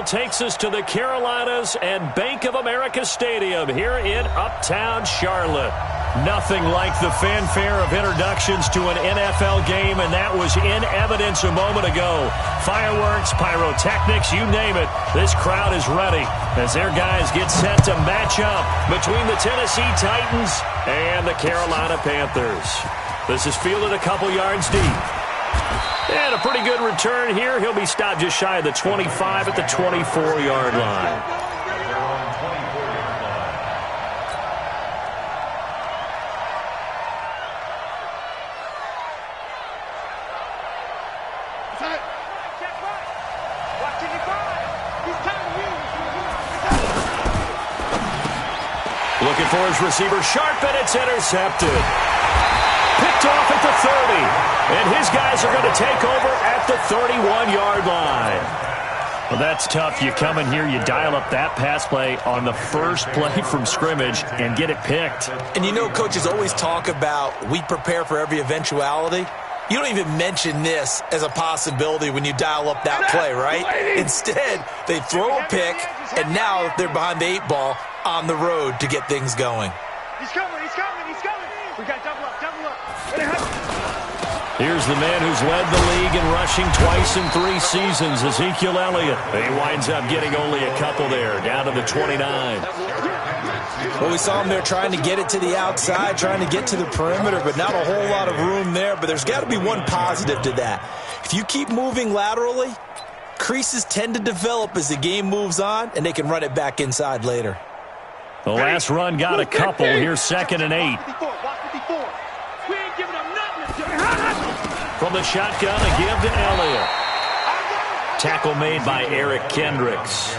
takes us to the Carolinas and Bank of America Stadium here in Uptown Charlotte. Nothing like the fanfare of introductions to an NFL game, and that was in evidence a moment ago. Fireworks, pyrotechnics, you name it. This crowd is ready as their guys get set to match up between the Tennessee Titans and the Carolina Panthers. This is fielded a couple yards deep. And a pretty good return here. He'll be stopped just shy of the 25 at the 24-yard line. Looking for his receiver, sharp, and it's intercepted. Picked off at the 30, and his guys are going to take over at the 31-yard line. Well, that's tough. You come in here, you dial up that pass play on the first play from scrimmage and get it picked. And you know, coaches always talk about we prepare for every eventuality. You don't even mention this as a possibility when you dial up that play, right? Instead, they throw a pick, and now they're behind the 8 ball on the road to get things going. He's coming, he's coming, he's coming. We got double up, double up. Here's the man who's led the league in rushing twice in 3 seasons, Ezekiel Elliott. He winds up getting only a couple there, down to the 29. Well, we saw him there trying to get it to the outside, trying to get to the perimeter, but not a whole lot of room there. But there's got to be one positive to that. If you keep moving laterally, creases tend to develop as the game moves on, and they can run it back inside later. The last run got a couple. Here's 2nd and 8. From the shotgun, a give to Elliott. Tackle made by Eric Kendricks.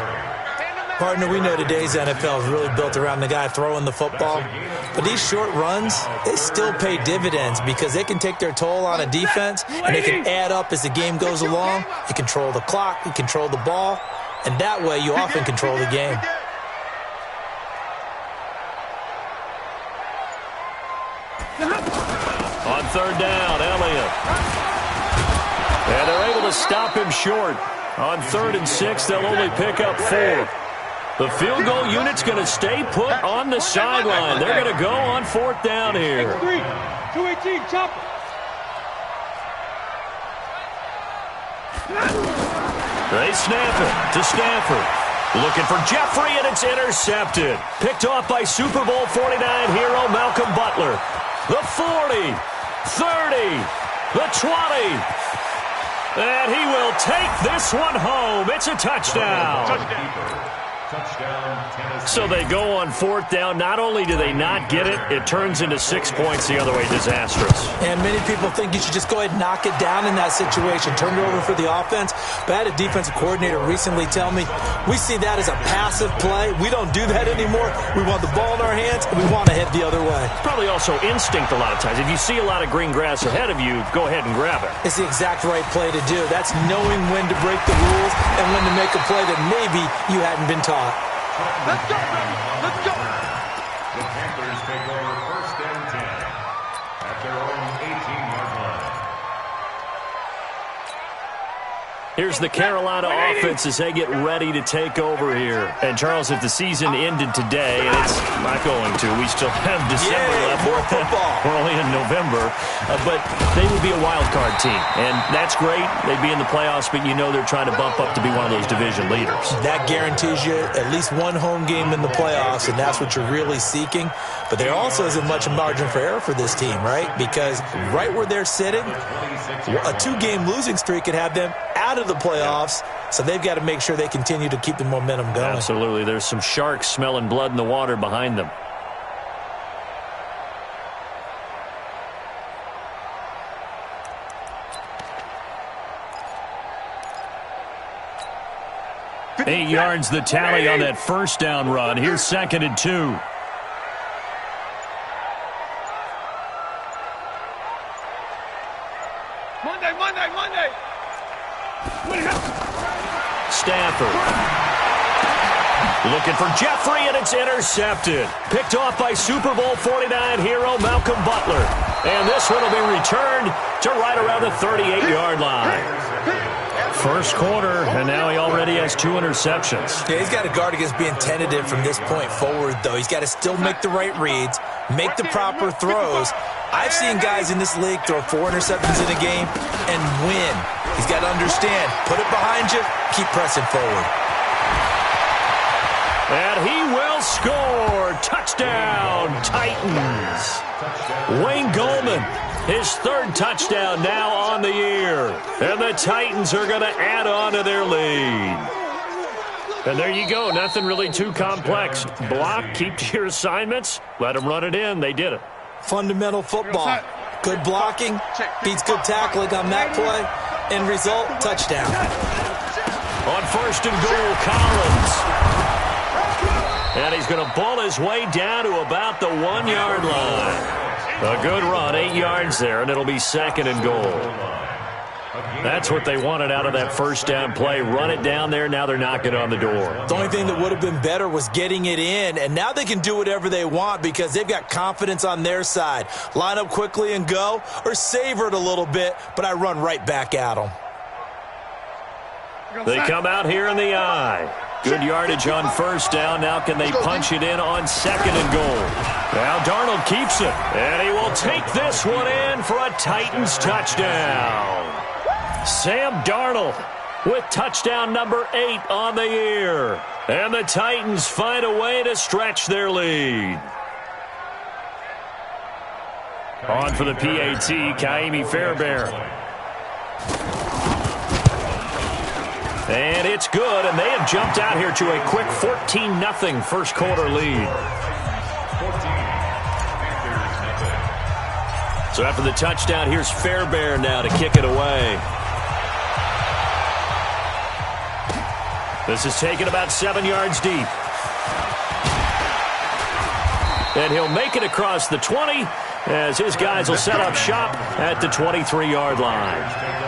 Partner, we know today's NFL is really built around the guy throwing the football. But these short runs, they still pay dividends because they can take their toll on a defense, and they can add up as the game goes along. You control the clock, you control the ball, and that way you often control the game. On 3rd down, Elliott. And they're able to stop him short. On 3rd and 6, they'll only pick up 4. The field goal unit's going to stay put on the sideline. They're going to go on 4th down here. 218, chopper. They snap it to Stafford. Looking for Jeffrey, and it's intercepted. Picked off by Super Bowl 49 hero Malcolm Butler. The 40, 30, the 20. And he will take this one home. It's a touchdown. So they go on 4th down. Not only do they not get it, it turns into 6 points the other way. Disastrous. And many people think you should just go ahead and knock it down in that situation. Turn it over for the offense. But I had a defensive coordinator recently tell me, we see that as a passive play. We don't do that anymore. We want the ball in our hands, and we want to head the other way. Probably also instinct a lot of times. If you see a lot of green grass ahead of you, go ahead and grab it. It's the exact right play to do. That's knowing when to break the rules and when to make a play that maybe you hadn't been taught. Let's go, baby. Let's go. The Panthers take over 1st and 10 at their own 18-yard line. Here's the Carolina offense as they get ready to take over here. And, Charles, if the season ended today, and it's not going to, we still have December left. More football. We're only in November. But they would be a wild card team. And that's great. They'd be in the playoffs, but you know they're trying to bump up to be one of those division leaders. That guarantees you at least one home game in the playoffs, and that's what you're really seeking. But there also isn't much margin for error for this team, right? Because right where they're sitting, a 2-game losing streak could have them out of the playoffs, so they've got to make sure they continue to keep the momentum going. Absolutely. There's some sharks smelling blood in the water behind them. Eight yards the tally on that 1st down run. Here's 2nd and 2. Monday. Stafford. Looking for Jeffrey, and it's intercepted. Picked off by Super Bowl 49 hero Malcolm Butler. And this one will be returned to right around the 38-yard line. First quarter, and now he already has 2 interceptions. Yeah, he's got to guard against being tentative from this point forward, though. He's got to still make the right reads, make the proper throws. I've seen guys in this league throw 4 interceptions in a game and win. He's got to understand, put it behind you, keep pressing forward. And he will score. Touchdown, Titans. Wayne Goldman, his 3rd touchdown now on the year. And the Titans are going to add on to their lead. And there you go. Nothing really too complex. Block, keep to your assignments, let them run it in. They did it. Fundamental football. Good blocking beats good tackling on that play. End result, touchdown. On 1st and goal, Collins. And he's going to ball his way down to about the 1-yard line. A good run, 8 yards there, and it'll be 2nd and goal. That's what they wanted out of that first down play. Run it down there. Now they're knocking on the door. The only thing that would have been better was getting it in, and now they can do whatever they want because they've got confidence on their side. Line up quickly and go, or savor it a little bit, but I run right back at them. They come out here in the eye. Good yardage on 1st down. Now can they punch it in on 2nd and goal? Now Darnold keeps it, and he will take this one in for a Titans touchdown. Sam Darnold with touchdown number 8 on the year. And the Titans find a way to stretch their lead. On for the PAT, Kaimi Fairbairn. And it's good, and they have jumped out here to a quick 14-0 first quarter lead. So after the touchdown, here's Fairbairn now to kick it away. This is taken about 7 yards deep. And he'll make it across the 20 as his guys will set up shop at the 23-yard line.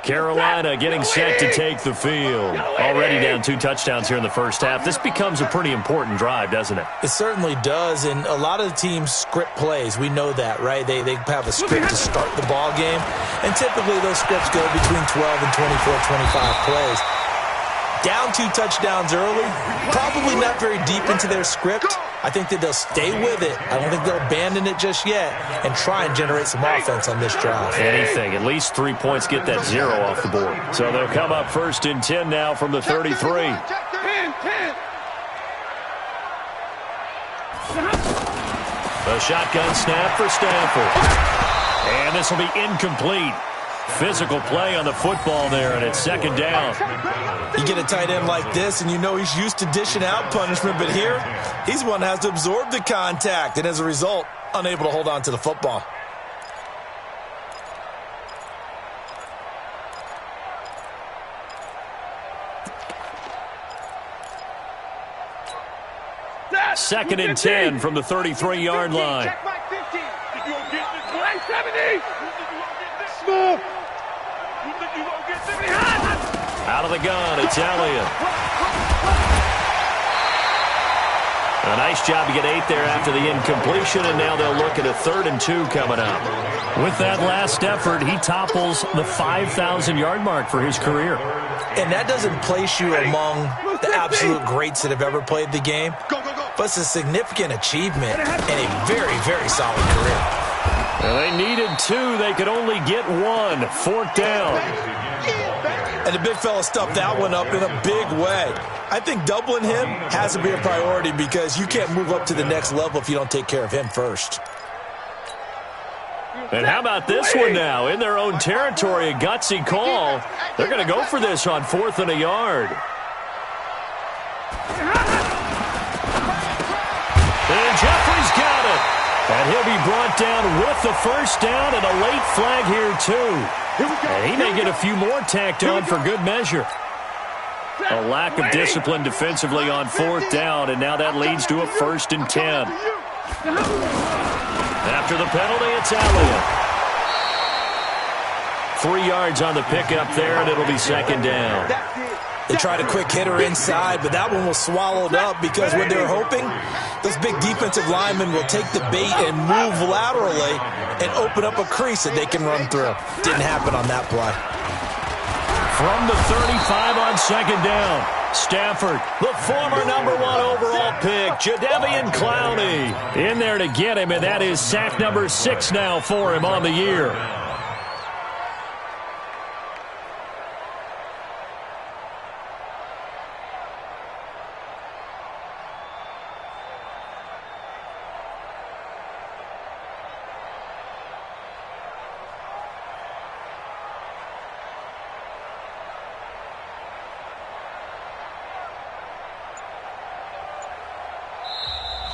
Carolina getting set to take the field. Already down 2 touchdowns here in the first half. This becomes a pretty important drive, doesn't it? It certainly does, and a lot of the teams script plays. We know that, right? They have a script to start the ball game, and typically those scripts go between 12 and 24, 25 plays. Down 2 touchdowns early, probably not very deep into their script. I think that they'll stay with it. I don't think they'll abandon it just yet and try and generate some offense on this drive. Anything. At least 3 points, get that 0 off the board. So they'll come up 1st and 10 now from the 33. A shotgun snap for Stanford. And this will be incomplete. Physical play on the football there, and it's 2nd down. You get a tight end like this, and you know he's used to dishing out punishment, but here, he's one that has to absorb the contact, and as a result, unable to hold on to the football. Second and 10 from the 33-yard line. Out of the gun, it's Elliott. A nice job to get 8 there after the incompletion, and now they'll look at a 3rd and 2 coming up. With that last effort, he topples the 5,000-yard mark for his career. And that doesn't place you among the absolute greats that have ever played the game, but it's a significant achievement and a very, very solid career. Well, they needed 2. They could only get 1. 4th down. And the big fella stuffed that one up in a big way. I think doubling him has to be a priority because you can't move up to the next level if you don't take care of him first. And how about this one now? In their own territory, a gutsy call. They're going to go for this on 4th and a yard. And Jeffrey's got it. And he'll be brought down with the first down and a late flag here, too. And he may get a few more tacked on for good measure. A lack of discipline defensively on 4th down, and now that leads to a 1st and 10. After the penalty, it's Elliott. 3 yards on the pickup there, and it'll be 2nd down. They tried a quick hitter inside, but that one was swallowed up because what they're hoping, those big defensive linemen will take the bait and move laterally and open up a crease that they can run through. Didn't happen on that play. From the 35 on second down, Stafford, the former #1 overall pick, Jadeveon Clowney, in there to get him, and that is sack number 6 now for him on the year.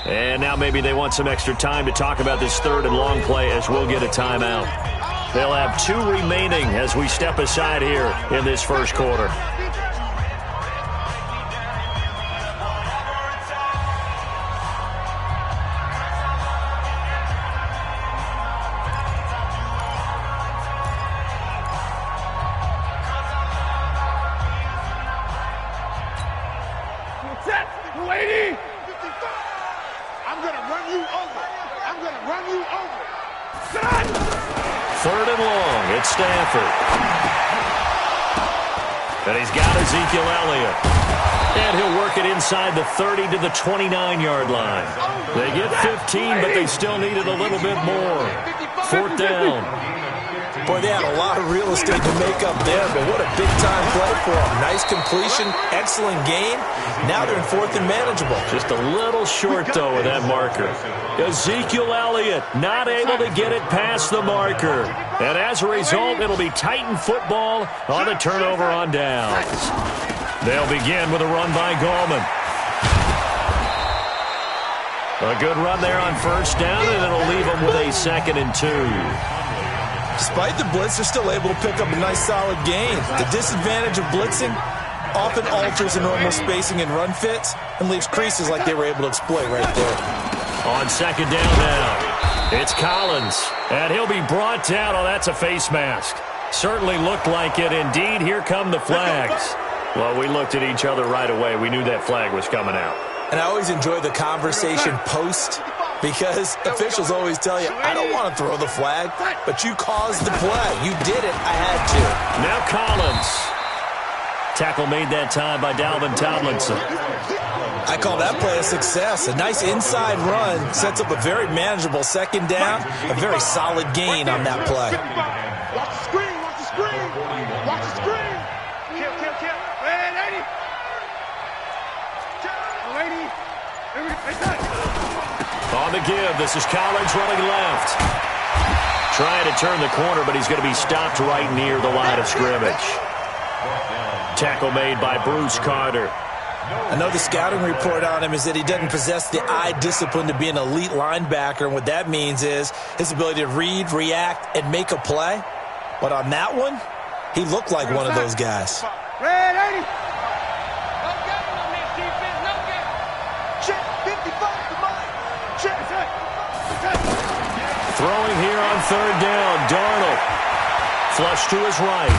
And now maybe they want some extra time to talk about this third and long play as we'll get a timeout. They'll have 2 remaining as we step aside here in this first quarter. Stafford. And he's got Ezekiel Elliott. And he'll work it inside the 30 to the 29-yard line. They get 15, but they still needed a little bit more. 4th down. Boy, they had a lot of real estate to make up there, but what a big-time play for them. Nice completion, excellent game. Now they're in 4th and manageable. Just a little short, though, with that marker. Ezekiel Elliott not able to get it past the marker. And as a result, it'll be Titan football on the turnover on downs. They'll begin with a run by Gallman. A good run there on 1st down, and it'll leave them with a 2nd and 2. Despite the blitz, they're still able to pick up a nice solid gain. The disadvantage of blitzing often alters the normal spacing and run fits and leaves creases like they were able to exploit right there. On 2nd down now, it's Collins, and he'll be brought down. Oh, that's a face mask. Certainly looked like it. Indeed, here come the flags. Well, we looked at each other right away. We knew that flag was coming out. And I always enjoy the conversation post because officials always tell you, I don't want to throw the flag, but you caused the play. You did it. I had to. Now Collins. Tackle made that time by Dalvin Tomlinson. I call that play a success. A nice inside run sets up a very manageable 2nd down, a very solid gain on that play. Watch the screen, watch the screen. Watch the screen. Kill. Hey, lady. Lady. On the give, this is Collins running left. Trying to turn the corner, but he's going to be stopped right near the line of scrimmage. Tackle made by Bruce Carter. Another scouting report on him is that he doesn't possess the eye discipline to be an elite linebacker, and what that means is his ability to read, react, and make a play. But on that one, he looked like one of those guys. Red 80. No game on this defense, no game. Check 55 to mine. Check. Throwing here on 3rd down, Darnold. Flush to his right.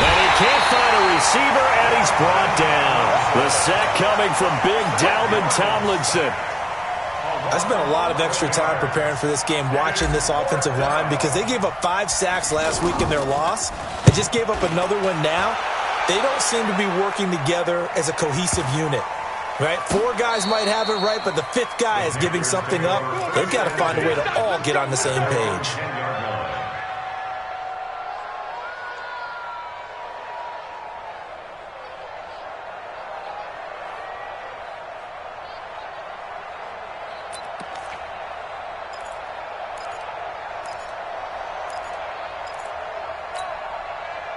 And he can't find a receiver, and he's brought down. The sack coming from big Dalvin Tomlinson. I spent a lot of extra time preparing for this game watching this offensive line because they gave up 5 sacks last week in their loss. They just gave up another one now. They don't seem to be working together as a cohesive unit. Right? 4 guys might have it right, but the 5th guy is giving something up. They've got to find a way to all get on the same page.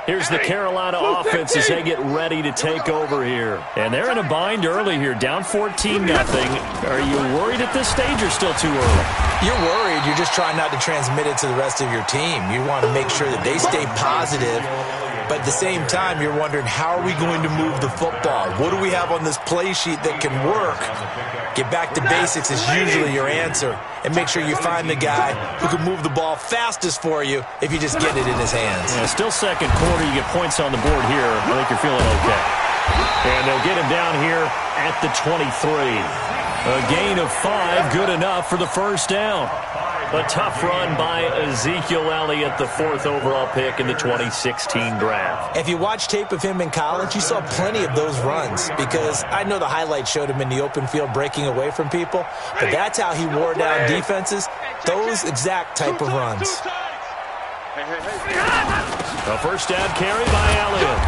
Here's the Carolina offense as they get ready to take over here. And they're in a bind early here, down 14-0. Are you worried at this stage or still too early? You're worried. You're just trying not to transmit it to the rest of your team. You want to make sure that they stay positive. But at the same time, you're wondering, how are we going to move the football? What do we have on this play sheet that can work? Get back to basics is usually your answer. And make sure you find the guy who can move the ball fastest for you if you just get it in his hands. Yeah, still second quarter. You get points on the board here. I think you're feeling okay. And they'll get him down here at the 23. A gain of 5, good enough for the first down. A tough run by Ezekiel Elliott, the 4th overall pick in the 2016 draft. If you watch tape of him in college, you saw plenty of those runs because I know the highlights showed him in the open field breaking away from people, but that's how he wore down defenses, those exact type of runs. A first down carry by Elliott.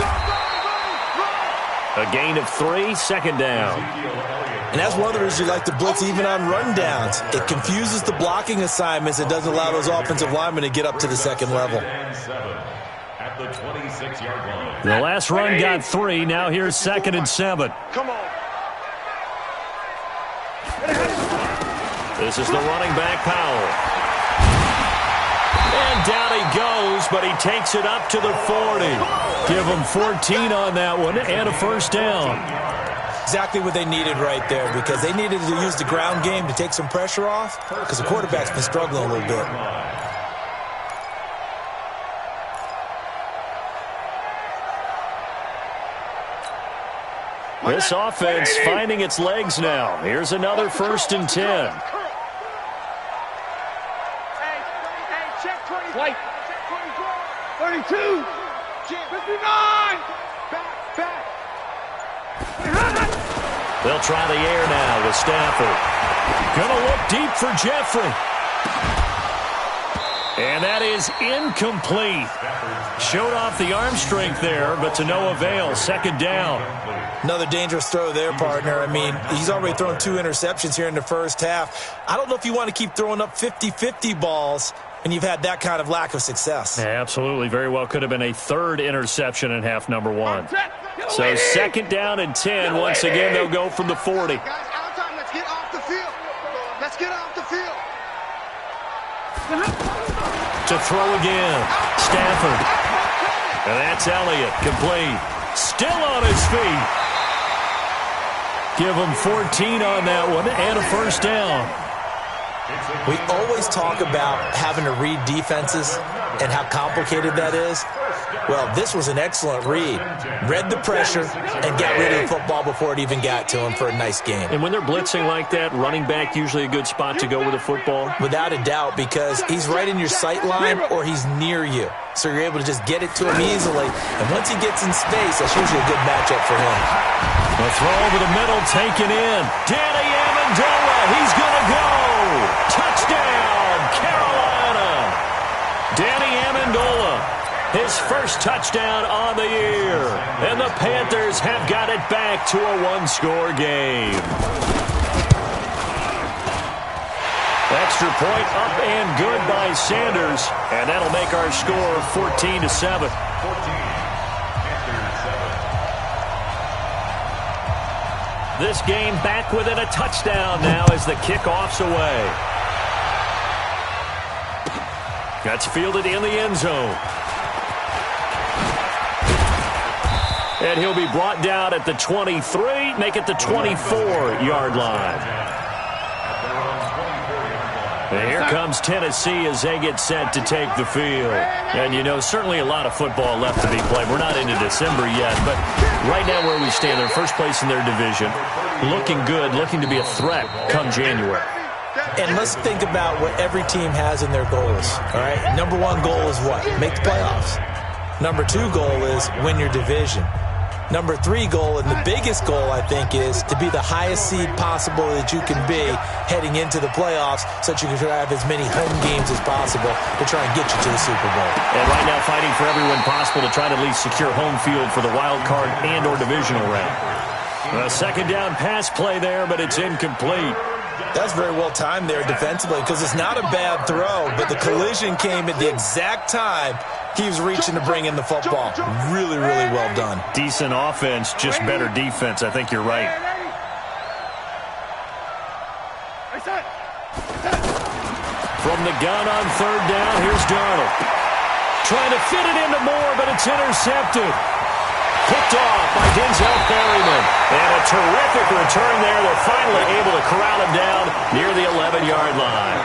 A gain of 3, second down. And that's one of the reasons you like to blitz even on rundowns. It confuses the blocking assignments. It doesn't allow those offensive linemen to get up to the second level. At the 26-yard line. The last run got 3. Now here's 2nd and 7. Come on. This is the running back, Powell. And down he goes, but he takes it up to the 40. Give him 14 on that one and a first down. Exactly what they needed right there because they needed to use the ground game to take some pressure off because the quarterback's been struggling a little bit. This offense finding its legs now. Here's another 1st and 10. Hey, check 20. Check 32. 59. Back. They'll try the air now with Stafford. Gonna look deep for Jeffrey. And that is incomplete. Showed off the arm strength there, but to no avail. 2nd down. Another dangerous throw there, partner. I mean, he's already thrown 2 interceptions here in the first half. I don't know if you want to keep throwing up 50-50 balls and you've had that kind of lack of success. Yeah, absolutely. Very well could have been a 3rd interception in half number 1. So 2nd down and 10. Once again, they'll go from the 40. Guys, out time. Let's get off the field. Let's get off the field. To throw again. Stafford. And that's Elliott. Complete. Still on his feet. Give him 14 on that one and a first down. We always talk about having to read defenses and how complicated that is. Well, this was an excellent read. Read the pressure and got rid of the football before it even got to him for a nice game. And when they're blitzing like that, running back usually a good spot to go with the football? Without a doubt, because he's right in your sight line or he's near you. So you're able to just get it to him easily. And once he gets in space, that's usually a good matchup for him. A throw over the middle, taken in. Danny Amendola, he's going to go. Touchdown, Carolina. Danny Amendola, his first touchdown on the year. And the Panthers have got it back to a 1-score game. Extra point up and good by Sanders. And that'll make our score 14-7. 14. This game back within a touchdown now as the kickoff's away. That's fielded in the end zone. And he'll be brought down at the 23, make it the 24-yard line. And here comes Tennessee as they get set to take the field. And, you know, certainly a lot of football left to be played. We're not into December yet, but right now where we stand, they're first place in their division. Looking good, looking to be a threat come January. And let's think about what every team has in their goals, all right? Number 1 goal is what? Make the playoffs. Number 2 goal is win your division. Number 3 goal, and the biggest goal, I think, is to be the highest seed possible that you can be heading into the playoffs so that you can have as many home games as possible to try and get you to the Super Bowl. And right now fighting for everyone possible to try to at least secure home field for the wild card and or divisional round. A 2nd down pass play there, but it's incomplete. That's very well timed there defensively because it's not a bad throw, but the collision came at the exact time he was reaching to bring in the football. Really, really well done. Decent offense, just better defense. I think you're right. From the gun on 3rd down, here's Darnold. Trying to fit it into Moore, but it's intercepted. Picked off by Denzel Perryman. And a terrific return there. They're finally able to corral him down near the 11-yard line.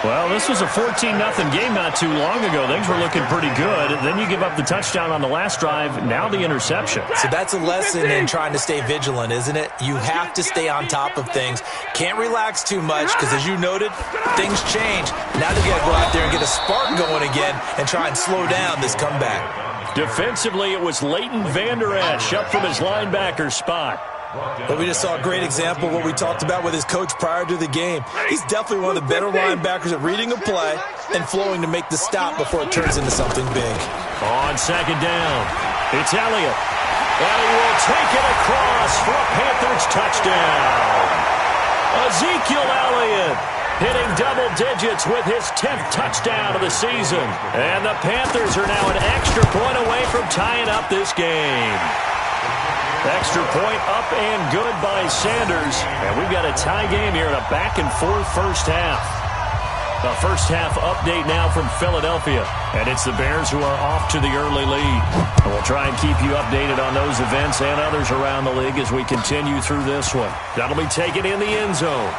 Well, this was a 14-0 game not too long ago. Things were looking pretty good. Then you give up the touchdown on the last drive, now the interception. So that's a lesson in trying to stay vigilant, isn't it? You have to stay on top of things. Can't relax too much because, as you noted, things change. Now they got to go out there and get a spark going again and try and slow down this comeback. Defensively, it was Leighton Vander Esch up from his linebacker spot. But we just saw a great example of what we talked about with his coach prior to the game. He's definitely one of the better linebackers at reading a play and flowing to make the stop before it turns into something big. On second down, it's Elliott. And he will take it across for a Panthers touchdown. Ezekiel Elliott hitting double digits with his 10th touchdown of the season. And the Panthers are now an extra point away from tying up this game. Extra point up and good by Sanders. And we've got a tie game here in a back-and-forth first half. The first half update now from Philadelphia. And it's the Bears who are off to the early lead. And we'll try and keep you updated on those events and others around the league as we continue through this one. That'll be taken in the end zone.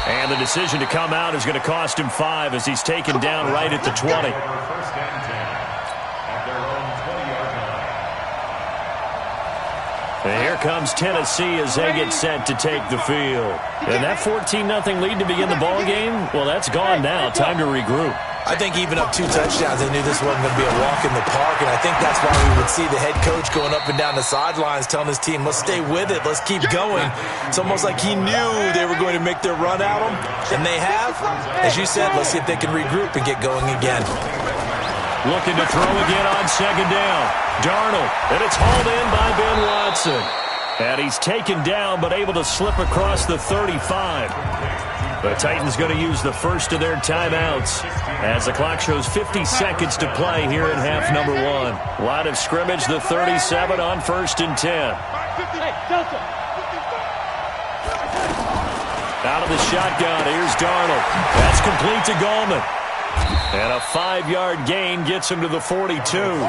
And the decision to come out is going to cost him 5 as he's taken down right at the 20. And here comes Tennessee as they get set to take the field. And that 14-0 lead to begin the ball game, well, that's gone now. Time to regroup. I think even up 2 touchdowns, they knew this wasn't going to be a walk in the park, and I think that's why we would see the head coach going up and down the sidelines telling his team, let's stay with it, let's keep going. It's almost like he knew they were going to make their run at him, and they have. As you said, let's see if they can regroup and get going again. Looking to throw again on second down. Darnold, and it's hauled in by Ben Watson. And he's taken down but able to slip across the 35. The Titans going to use the first of their timeouts as the clock shows 50 seconds to play here in half number 1. Line of scrimmage, the 37 on 1st and 10. Out of the shotgun, here's Darnold. That's complete to Gallman. And a 5-yard gain gets him to the 42.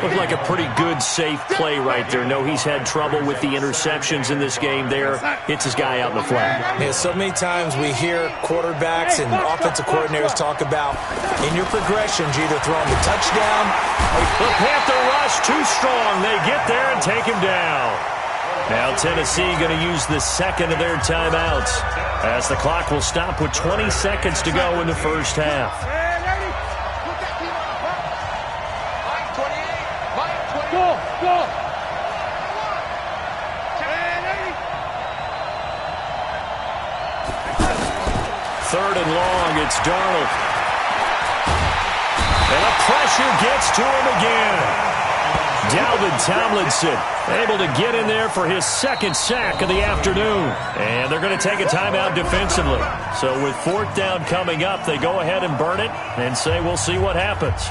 Looked like a pretty good, safe play right there. No, he's had trouble with the interceptions in this game there. Hits his guy out in the flat. Yeah, so many times we hear quarterbacks and offensive coordinators talk about in your progressions, you're either throwing the touchdown. The Panther rush too strong. They get there and take him down. Now Tennessee going to use the second of their timeouts as the clock will stop with 20 seconds to go in the first half. Third and long, it's Darnold. And the pressure gets to him again. Dalvin Tomlinson able to get in there for his second sack of the afternoon. And they're going to take a timeout defensively. So with 4th down coming up, they go ahead and burn it and say we'll see what happens.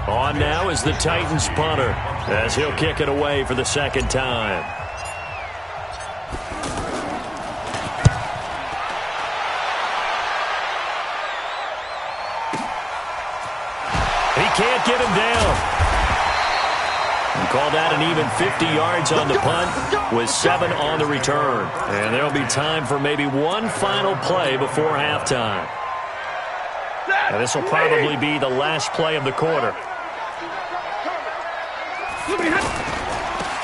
On now is the Titans punter as he'll kick it away for the second time. He can't get him down. And call that an even 50 yards on the punt with 7 on the return. And there'll be time for maybe one final play before halftime. And this will probably be the last play of the quarter.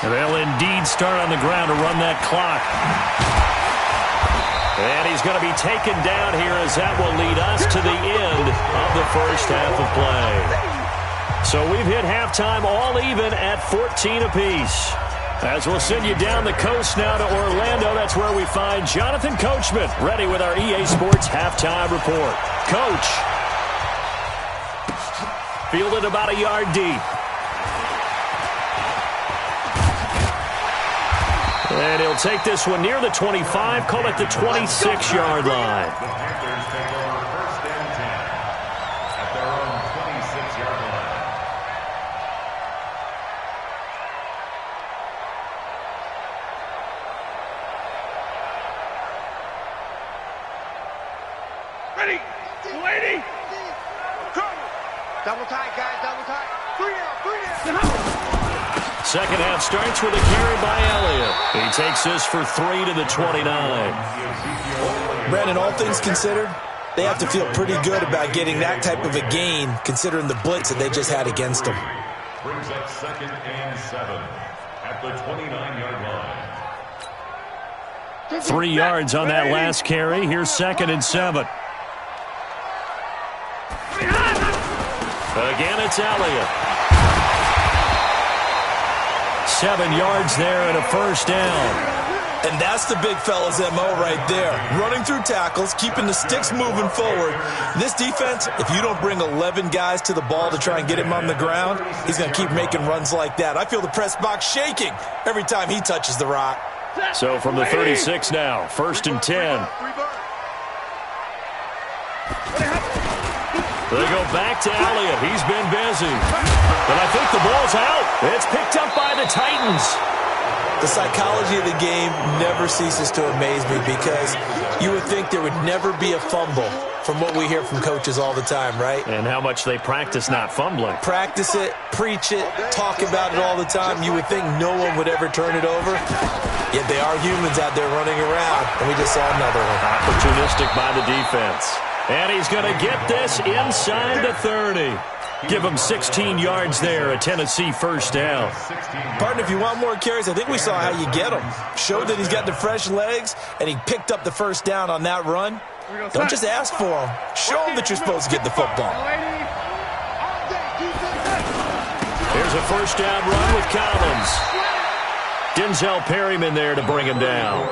And they'll indeed start on the ground to run that clock. And he's going to be taken down here as that will lead us to the end of the first half of play. So we've hit halftime all even at 14 apiece. As we'll send you down the coast now to Orlando, that's where we find Jonathan Coachman ready with our EA Sports halftime report. Coach, fielded about a yard deep. And he'll take this one near the 25, call it the 26-yard line. The Panthers take over 1st and 10 at their own 26-yard line. Ready, 280. Double tight, guys, double tight. 3 out, 3 out. second half starts with a carry by Elliott. He takes this for 3 to the 29. Brandon, all things considered, they have to feel pretty good about getting that type of a gain, considering the blitz that they just had against them. Brings up 2nd and 7 at the 29-yard line. 3 yards on that last carry. Here's 2nd and 7. Again, it's Elliott. 7 yards there and a first down. And that's the big fella's MO right there. Running through tackles, keeping the sticks moving forward. This defense, if you don't bring 11 guys to the ball to try and get him on the ground, he's going to keep making runs like that. I feel the press box shaking every time he touches the rock. So from the 36 now, 1st and 10. They go back to Elliott. He's been busy. But I think the ball's out. It's picked up by the Titans. The psychology of the game never ceases to amaze me because you would think there would never be a fumble from what we hear from coaches all the time, right? And how much they practice not fumbling. Practice it, preach it, talk about it all the time. You would think no one would ever turn it over. Yet they are humans out there running around, and we just saw another one. Opportunistic by the defense. And he's going to get this inside the 30. Give him 16 yards there, a Tennessee first down. Partner, if you want more carries, I think we saw how you get him. Showed that he's got the fresh legs, and he picked up the first down on that run. Don't just ask for him. Show him that you're supposed to get the football. Here's a first down run with Collins. Denzel Perryman there to bring him down.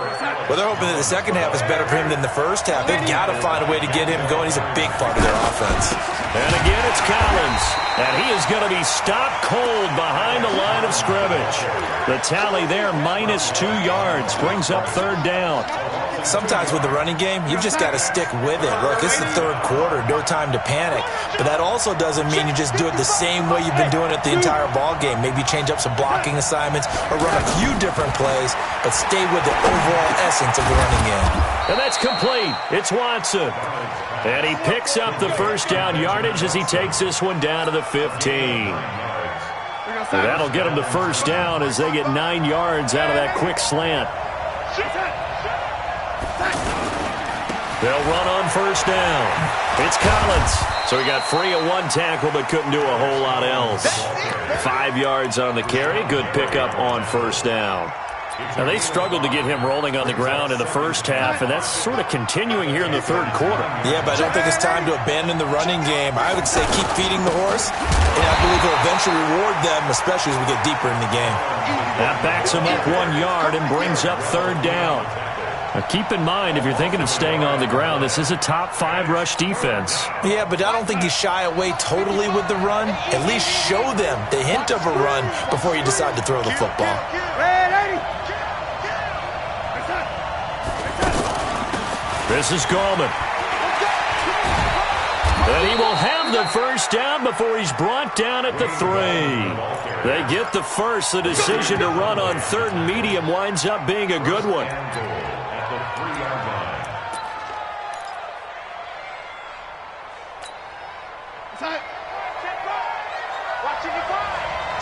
Well, they're hoping that the second half is better for him than the first half. They've got to find a way to get him going. He's a big part of their offense. And again, it's Collins. And he is going to be stopped cold behind the line of scrimmage. The tally there, -2 yards, brings up 3rd down. Sometimes with the running game, you've just got to stick with it. Look, it's the 3rd quarter, no time to panic. But that also doesn't mean you just do it the same way you've been doing it the entire ball game. Maybe change up some blocking assignments or run a few different plays, but stay with the overall essence of the running game. And that's complete. It's Watson. And he picks up the first down yardage as he takes this one down to the 15. And that'll get him to first down as they get 9 yards out of that quick slant. They'll run on first down. It's Collins. So he got free of 1 tackle but couldn't do a whole lot else. 5 yards on the carry. Good pickup on first down. Now, they struggled to get him rolling on the ground in the first half, and that's sort of continuing here in the 3rd quarter. Yeah, but I don't think it's time to abandon the running game. I would say keep feeding the horse, and I believe he'll eventually reward them, especially as we get deeper in the game. That backs him up 1 yard and brings up 3rd down. Now, keep in mind, if you're thinking of staying on the ground, this is a top 5 rush defense. Yeah, but I don't think you shy away totally with the run. At least show them the hint of a run before you decide to throw the football. This is Gallman. And he will have the first down before he's brought down at the 3. They get the first. The decision to run on 3rd and medium winds up being a good one.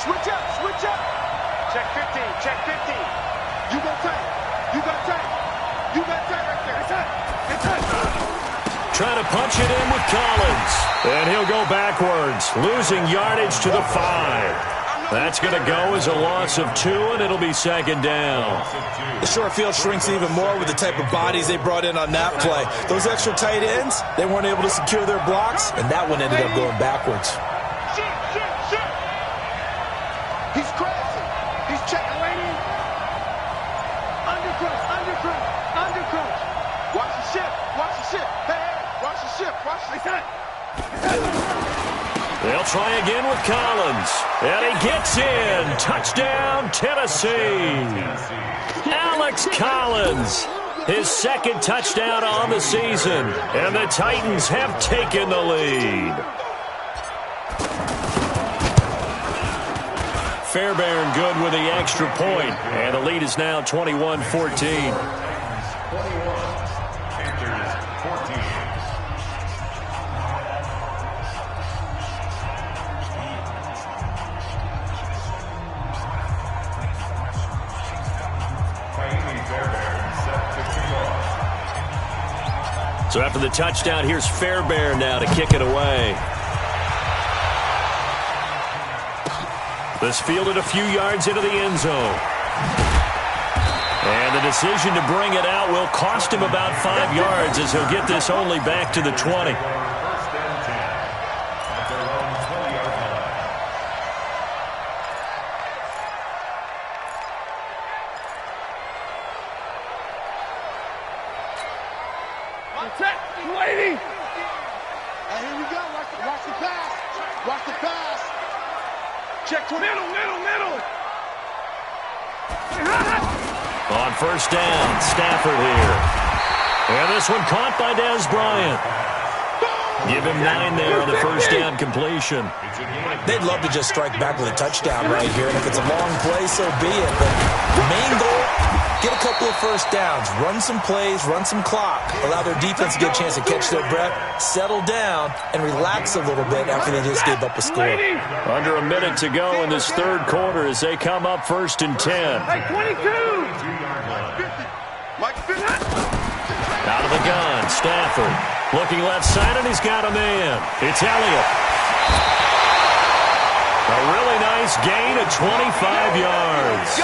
Switch up, switch up. Check 15, check 15. You got tight. You got tight. You got tight right there. It's tight. It's tight. Trying to punch it in with Collins. And he'll go backwards, losing yardage to the 5. That's going to go as a loss of 2, and it'll be 2nd down. The short field shrinks even more with the type of bodies they brought in on that play. Those extra tight ends, they weren't able to secure their blocks, and that one ended up going backwards. Shit. He's crazy. He's checking waiting. Undercrunch. Watch the ship. Hey, watch the ship. They'll try again with Collins. And he gets in. Touchdown, Tennessee. Alex Collins, his 2nd touchdown on the season. And the Titans have taken the lead. Fairbairn good with the extra point. And the lead is now 21-14. So after the touchdown, here's Fairbairn now to kick it away. This fielded a few yards into the end zone. And the decision to bring it out will cost him about 5 yards as he'll get this only back to the 20. Lady. And here we go. Watch the pass. Watch the pass. Check to middle. On first down, Stafford here. And this one caught by Dez Bryant. Give him 9 there on the first down completion. They'd love to just strike back with a touchdown right here, and if it's a long play, so be it. But the main goal, get a couple of first downs, run some plays, run some clock, allow their defense to get a chance to catch their breath, settle down, and relax a little bit after they just gave up a score. Under a minute to go in this third quarter as they come up first and 10. Hey, 22. Out of the gun, Stafford. Looking left side, and he's got a man. It's Elliott. A really nice gain of 25 yards.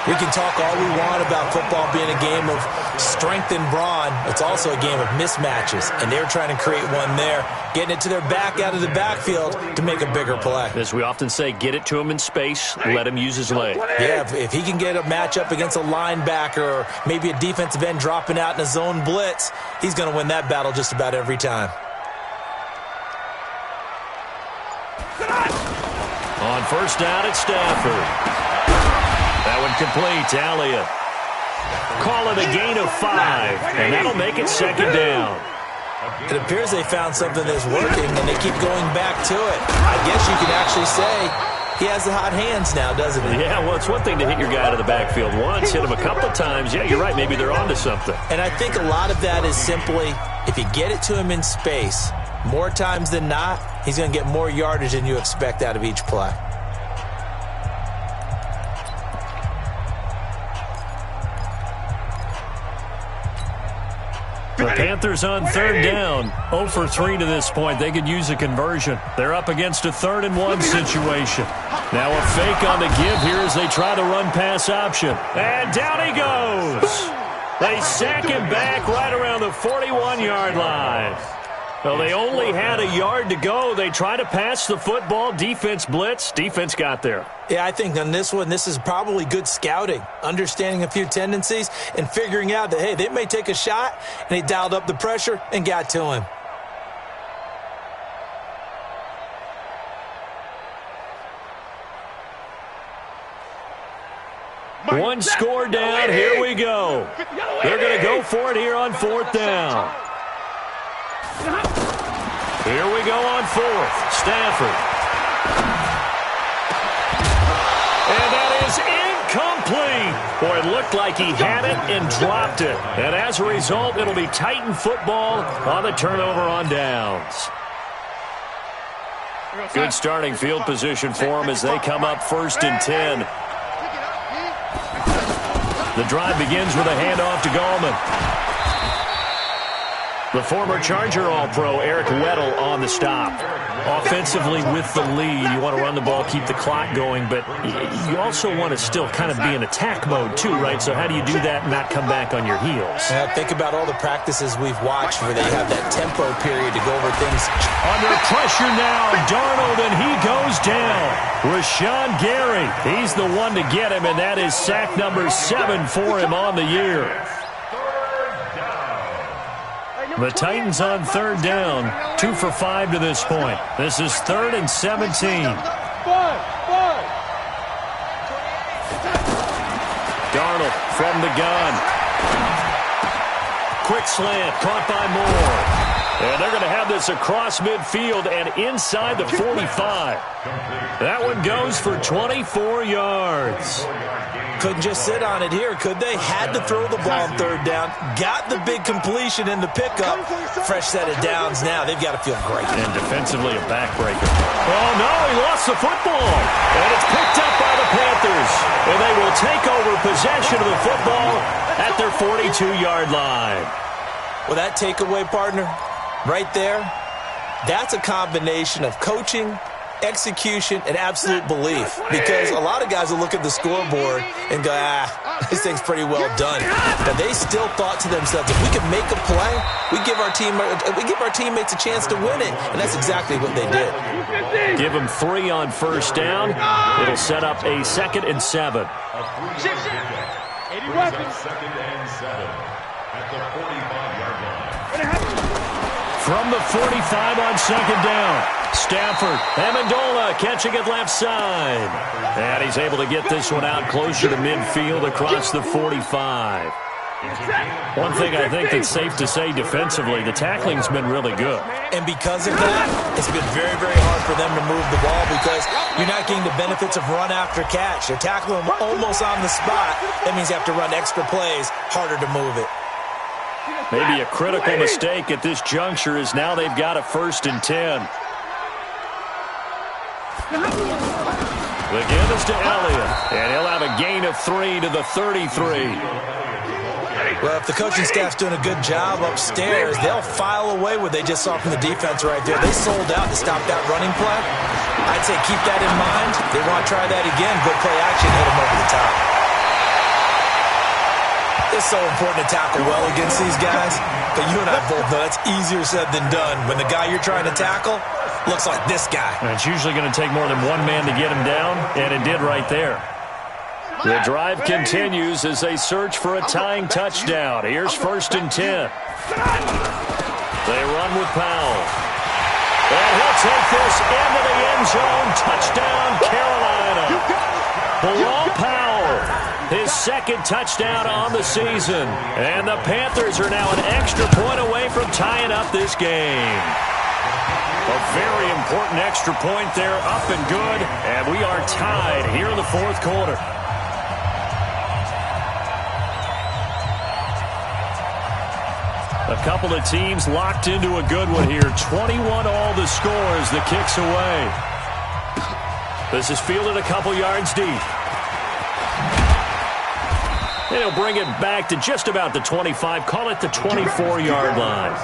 We can talk all we want about football being a game of strength and brawn. It's also a game of mismatches, and they're trying to create one there, getting it to their back out of the backfield to make a bigger play. As we often say, get it to him in space, let him use his leg. Yeah, if he can get a matchup against a linebacker or maybe a defensive end dropping out in a zone blitz, he's going to win that battle just about every time. On first down, it's Stafford. That one complete to Elliott. Call it a gain of 5, and that'll make it second down. It appears they found something that's working, and they keep going back to it. I guess you can actually say he has the hot hands now, doesn't he? Yeah, well, it's one thing to hit your guy out of the backfield once, hit him a couple of times. Yeah, you're right. Maybe they're onto something. And I think a lot of that is simply if you get it to him in space, more times than not, he's going to get more yardage than you expect out of each play. The Panthers on third down, 0 for 3 to this point. They could use a conversion. They're up against a 3rd and 1 situation. Now a fake on the give here as they try to run pass option. And down he goes. They sack him back right around the 41-yard line. Well, they only had a yard to go. They try to pass the football. Defense blitz. Defense got there. Yeah, I think on this one, this is probably good scouting, understanding a few tendencies and figuring out that, hey, they may take a shot, and he dialed up the pressure and got to him. One score down. Here we go. They're going to go for it here on 4th down. Here we go on 4th. Stafford. And that is incomplete. Boy, it looked like he had it and dropped it. And as a result, it'll be Titan football on the turnover on downs. Good starting field position for them as they come up 1st and 10. The drive begins with a handoff to Gallman. The former Charger All-Pro Eric Weddle on the stop. Offensively with the lead, you want to run the ball, keep the clock going, but you also want to still kind of be in attack mode too, right? So how do you do that and not come back on your heels? Think about all the practices we've watched where they have that tempo period to go over things. Under pressure now, Darnold, and he goes down. Rashawn Gary, he's the one to get him, and that is sack number 7 for him on the year. The Titans on 3rd down, 2 for 5 to this point. This is 3rd and 17. Darnold from the gun. Quick slant, caught by Moore. And they're going to have this across midfield and inside the 45. That one goes for 24 yards. Couldn't just sit on it here, could they? Had to throw the ball on 3rd down. Got the big completion in the pickup. Fresh set of downs now. They've got to feel great. And defensively a backbreaker. Oh, no, he lost the football. And it's picked up by the Panthers. And they will take over possession of the football at their 42-yard line. Well, that takeaway, partner, right there, that's a combination of coaching, execution, and absolute belief. Because a lot of guys will look at the scoreboard and go, this thing's pretty well done. But they still thought to themselves, if we can make a play, we give our teammates a chance to win it. And that's exactly what they did. Give them 3 on first down. It'll set up a 2nd and 7. Second and 7 at the 45-yard line. From the 45 on 2nd down, Stafford, Amendola catching it left side. And he's able to get this one out closer to midfield across the 45. One thing I think that's safe to say defensively, the tackling's been really good. And because of that, it's been very, very hard for them to move the ball because you're not getting the benefits of run after catch. You're tackling them almost on the spot. That means you have to run extra plays, harder to move it. Maybe a critical mistake at this juncture is now they've got a 1st and 10. The give is to Elliott, and he'll have a gain of 3 to the 33. Well, if the coaching staff's doing a good job upstairs, they'll file away what they just saw from the defense right there. They sold out to stop that running play. I'd say keep that in mind. They want to try that again. Good play action, hit them over the top. It's so important to tackle well against these guys, but you and I both know that's easier said than done. When the guy you're trying to tackle looks like this guy. And it's usually going to take more than one man to get him down, and it did right there. The drive continues as they search for a tying touchdown. Here's 1st and 10. They run with Powell. And he'll take this into the end zone. Touchdown, Carolina. Bilal Powell, his 2nd touchdown on the season. And the Panthers are now an extra point away from tying up this game. A very important extra point there, up and good. And we are tied here in the 4th quarter. A couple of teams locked into a good one here. 21 all the scores. The kick's away. This is fielded a couple yards deep. And he'll bring it back to just about the 25. Call it the 24-yard line.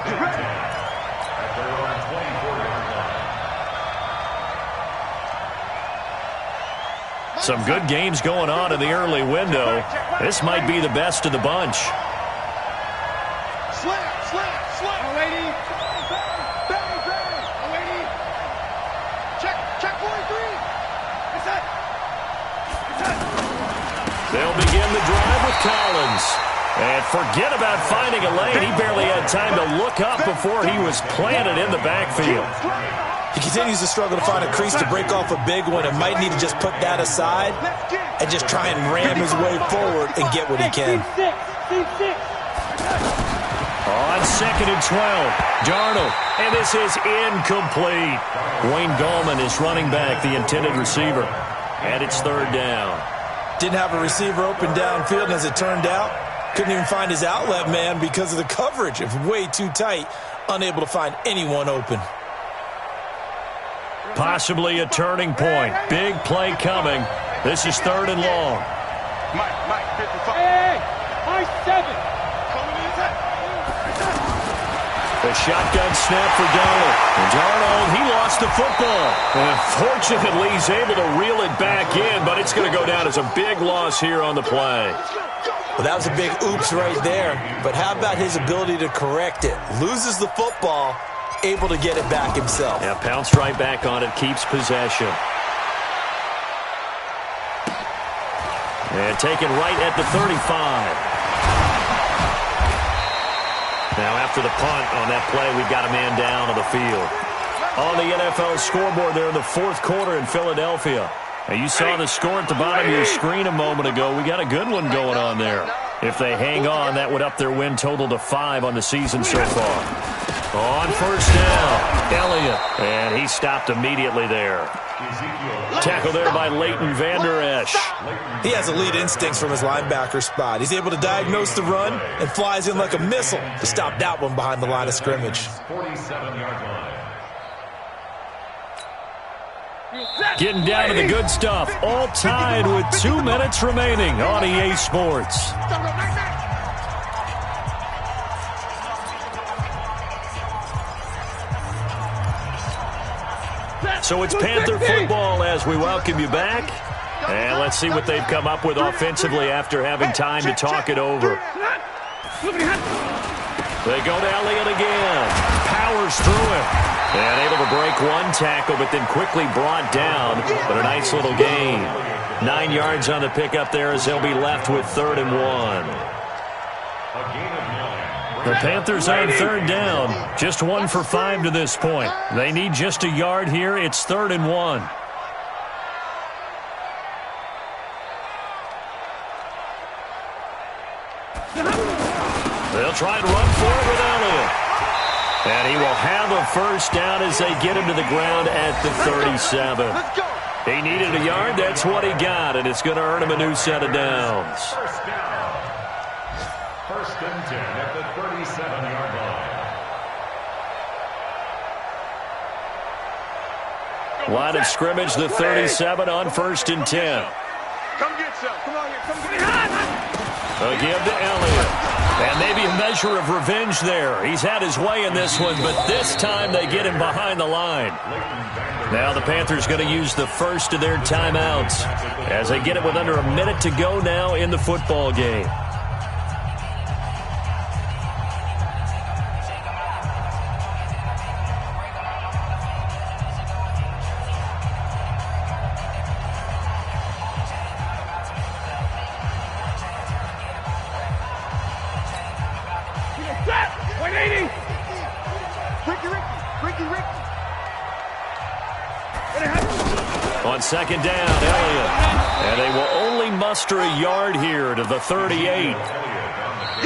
Some good games going on in the early window. This might be the best of the bunch. They'll begin the drive with Collins. And forget about finding a lane. He barely had time to look up before he was planted in the backfield. He continues to struggle to find a crease to break off a big one and might need to just put that aside and just try and ram his way forward and get what he can. On 2nd and 12, Darnold, and this is incomplete. Wayne Gallman is running back, the intended receiver, and it's 3rd down. Didn't have a receiver open downfield, and as it turned out, couldn't even find his outlet man because of the coverage. It was way too tight, unable to find anyone open. Possibly a turning point. Big play coming. This is 3rd and long. Mike, 55. Hey, Mike 7. The shotgun snap for Darnold. And Darnold, he lost the football. And fortunately, he's able to reel it back in, but it's going to go down as a big loss here on the play. Well, that was a big oops right there. But how about his ability to correct it? Loses the football, able to get it back himself. Yeah, pounced right back on it, keeps possession. And taken right at the 35. Now after the punt on that play, we've got a man down on the field. On the NFL scoreboard there in the 4th quarter in Philadelphia. Now you saw the score at the bottom of your screen a moment ago. We got a good one going on there. If they hang on, that would up their win total to 5 on the season so far. On 1st down, Elliott. And he stopped immediately there. Tackle there by Leighton Vander Esch. He has elite instincts from his linebacker spot. He's able to diagnose the run and flies in like a missile to stop that one behind the line of scrimmage. 47-yard line. Getting down to the good stuff. All tied with 2 minutes remaining on EA Sports. So it's Panther football as we welcome you back. And let's see what they've come up with offensively after having time to talk it over. They go to Elliott again. Powers through him. And able to break one tackle, but then quickly brought down. But a nice little gain. 9 yards on the pickup there as they'll be left with 3rd and 1. The Panthers on 3rd down. Just 1 for 5 to this point. They need just a yard here. It's 3rd and 1. They'll try and run for it with Elliott. And he will have a first down as they get him to the ground at the 37. He needed a yard. That's what he got, and it's going to earn him a new set of downs. First down. 1st and 10 at the 37-yard line. Line of scrimmage, the 37 on 1st and 10. Come get some. Come on here. Come get some. A give to Elliott. And maybe a measure of revenge there. He's had his way in this one, but this time they get him behind the line. Now the Panthers going to use the first of their timeouts as they get it with under a minute to go now in the football game. On 2nd down, Elliott. And they will only muster a yard here to the 38.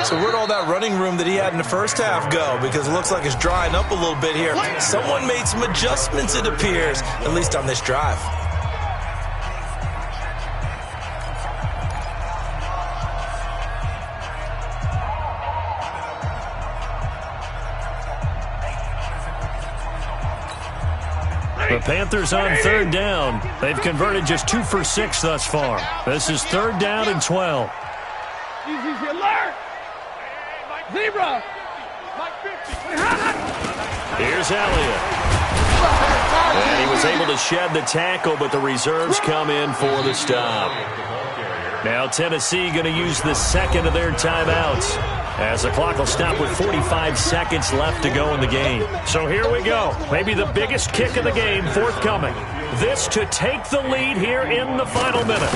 So where'd all that running room that he had in the first half go? Because it looks like it's drying up a little bit here. Someone made some adjustments, it appears, at least on this drive. The Panthers on 3rd down. They've converted just 2 for 6 thus far. This is 3rd down and 12. Easy, alert! Zebra! Here's Elliott. And he was able to shed the tackle, but the reserves come in for the stop. Now Tennessee going to use the 2nd of their timeouts, as the clock will stop with 45 seconds left to go in the game. So here we go. Maybe the biggest kick of the game forthcoming. This to take the lead here in the final minute.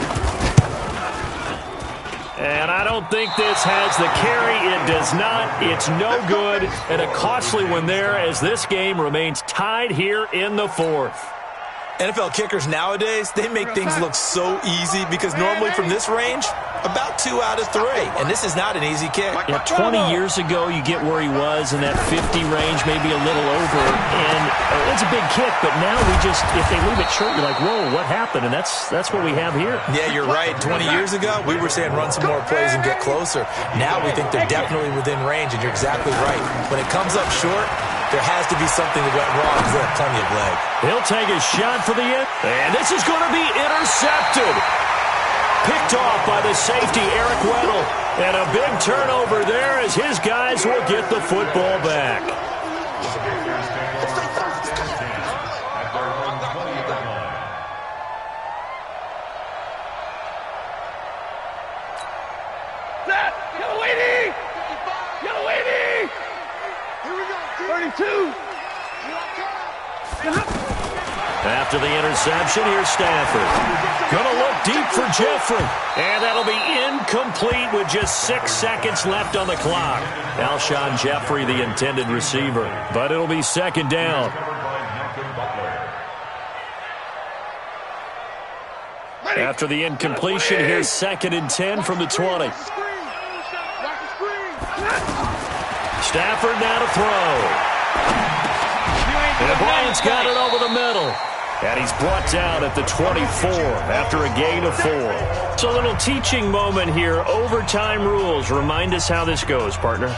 And I don't think this has the carry. It does not. It's no good. And a costly one there as this game remains tied here in the 4th. NFL kickers nowadays, they make things look so easy because normally from this range, about 2 out of 3. And this is not an easy kick. Yeah, 20 years ago, you get where he was in that 50 range, maybe a little over. And it's a big kick, but now we just, if they leave it short, you're like, whoa, what happened? And that's what we have here. Yeah, you're right. 20 years ago, we were saying run some more plays and get closer. Now we think they're definitely within range, and you're exactly right. When it comes up short, there has to be something that went wrong because they have plenty of leg. He'll take a shot for the end. And this is going to be intercepted. Picked off by the safety, Eric Weddle. And a big turnover there as his guys will get the football back. After the interception, here's Stafford. Going to look deep for Jeffrey. And that'll be incomplete with just 6 seconds left on the clock. Alshon Jeffrey, the intended receiver. But it'll be 2nd down. After the incompletion, here's 2nd and 10 from the 20. Stafford now to throw. And Bryant's got it over the middle. And he's brought down at the 24 after a gain of 4. It's a little teaching moment here. Overtime rules. Remind us how this goes, partner.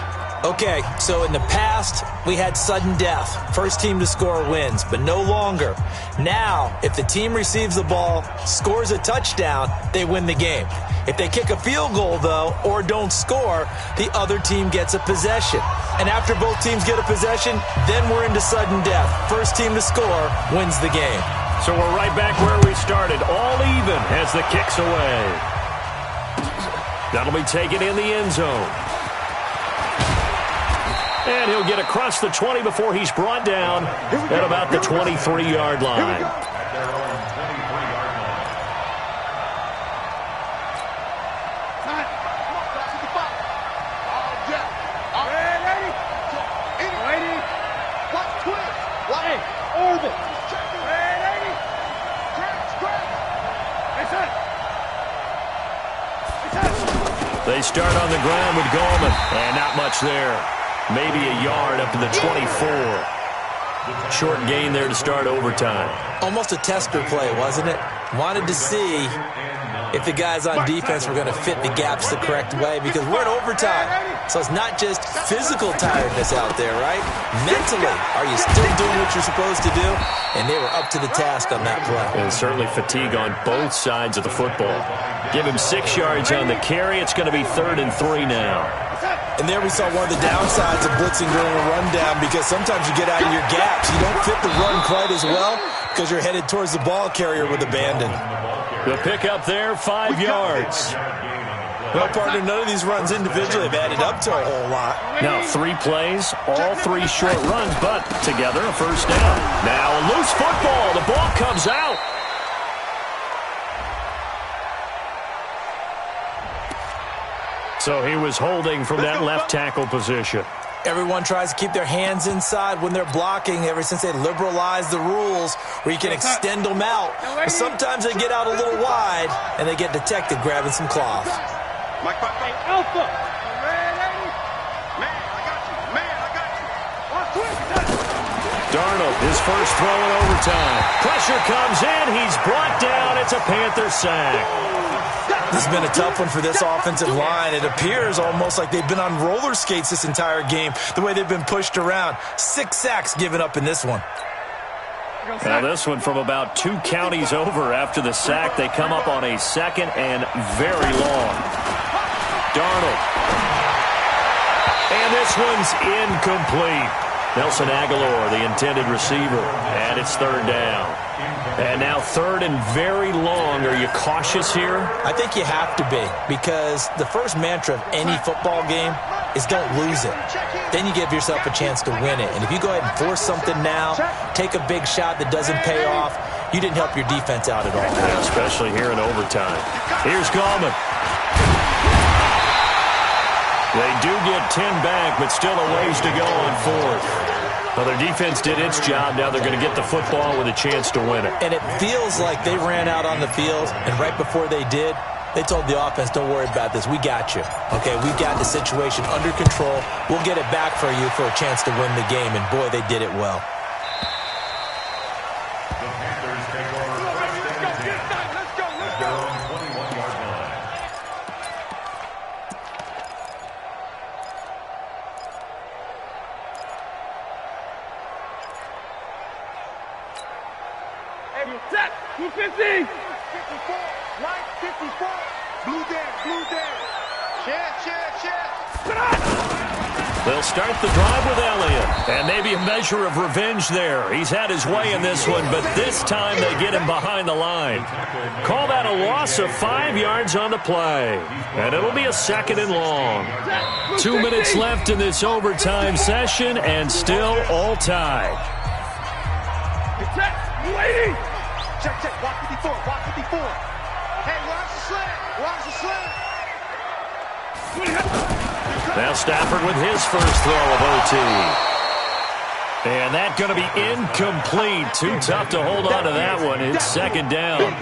Okay, so in the past, we had sudden death. First team to score wins, but no longer. Now, if the team receives the ball, scores a touchdown, they win the game. If they kick a field goal, though, or don't score, the other team gets a possession. And after both teams get a possession, then we're into sudden death. First team to score wins the game. So we're right back where we started, all even as the kick's away. That'll be taken in the end zone. And he'll get across the 20 before he's brought down at about the 23-yard line. They start on the ground with Gallman, and not much there. Maybe a yard up to the 24. Short gain there to start overtime. Almost a tester play, wasn't it? Wanted to see if the guys on defense were going to fit the gaps the correct way, because we're in overtime. So it's not just physical tiredness out there, right? Mentally, are you still doing what you're supposed to do? And they were up to the task on that play. And certainly fatigue on both sides of the football. Give him 6 yards on the carry. It's going to be 3rd and 3 now. And there we saw one of the downsides of blitzing during a rundown, because sometimes you get out of your gaps. You don't fit the run quite as well because you're headed towards the ball carrier with abandon. The pickup there, 5 yards. Well, partner, none of these runs individually have added up to a whole lot. Now 3 plays, all 3 short runs, but together a first down. Now a loose football. The ball comes out. So he was holding from that left tackle position. Everyone tries to keep their hands inside when they're blocking ever since they liberalized the rules where you can extend them out. But sometimes they get out a little wide and they get detected grabbing some cloth. Alpha. Man, I got you. Darnold, his first throw in overtime. Pressure comes in. He's brought down. It's a Panther sack. This has been a tough one for this offensive line. It appears almost like they've been on roller skates this entire game, the way they've been pushed around. 6 sacks given up in this one. Now this one from about 2 counties over after the sack. They come up on a 2nd and very long. Darnold. And this one's incomplete. Nelson Aguilar, the intended receiver, and it's 3rd down. And now 3rd and very long. Are you cautious here? I think you have to be, because the first mantra of any football game is don't lose it. Then you give yourself a chance to win it. And if you go ahead and force something now, take a big shot that doesn't pay off, you didn't help your defense out at all. Yeah, especially here in overtime. Here's Gallman. They do get 10 back, but still a ways to go on 4th. Well, their defense did its job. Now they're going to get the football with a chance to win it. And it feels like they ran out on the field, and right before they did, they told the offense, don't worry about this. We got you. Okay, we've got the situation under control. We'll get it back for you for a chance to win the game. And, boy, they did it well. The Panthers take over first and 10 at their own 21-yard line. Set. 250. 54. Right. 54. Blue down. Check. They'll start the drive with Elliott. And maybe a measure of revenge there. He's had his way in this one, but this time they get him behind the line. Call that a loss of 5 yards on the play. And it'll be a 2nd and long. 2 minutes left in this overtime session, and still all tied. Waiting. Check. Block 54. Hey, watch the slant. Now Stafford with his first throw of OT. And that's going to be incomplete. Too tough to hold on to that one. It's 2nd down.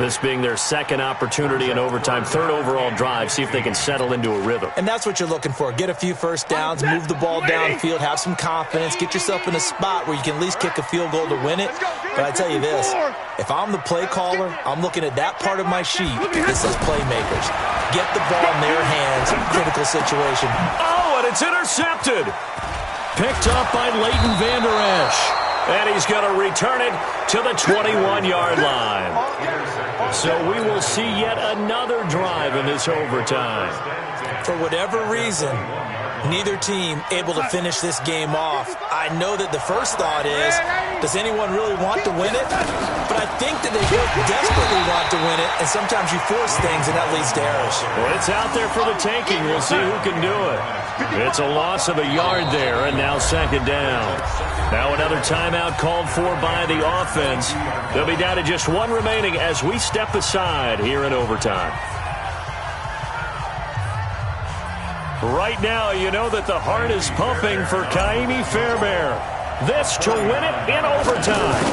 This being their 2nd opportunity in overtime, 3rd overall drive. See if they can settle into a rhythm. And that's what you're looking for. Get a few first downs, move the ball downfield, have some confidence, get yourself in a spot where you can at least kick a field goal to win it. But I tell you this, if I'm the play caller, I'm looking at that part of my sheet that says playmakers. Get the ball in their hands, critical situation. Oh, and it's intercepted. Picked up by Leighton Vander Esch. And he's going to return it to the 21-yard line. So we will see yet another drive in this overtime. For whatever reason, neither team able to finish this game off. I know that the first thought is, does anyone really want to win it? But I think that they both desperately want to win it, and sometimes you force things, and that leads to errors. Well, it's out there for the taking. We'll see who can do it. It's a loss of a yard there, and now second down. Now another timeout called for by the offense. They'll be down to just one remaining as we step aside here in overtime. Right now, you know that the heart is pumping for Kaimi Fairbairn. This to win it in overtime.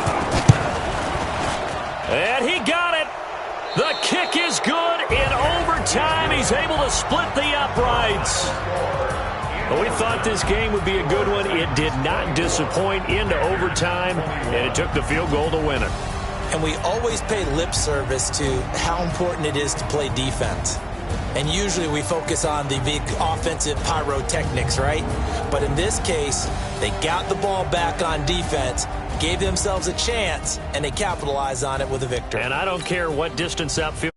And he got it. The kick is good in overtime. He's able to split the uprights. But we thought this game would be a good one. It did not disappoint into overtime, and it took the field goal to win it. And we always pay lip service to how important it is to play defense. And usually we focus on the big offensive pyrotechnics, right? But in this case, they got the ball back on defense, gave themselves a chance, and they capitalized on it with a victory. And I don't care what distance outfield.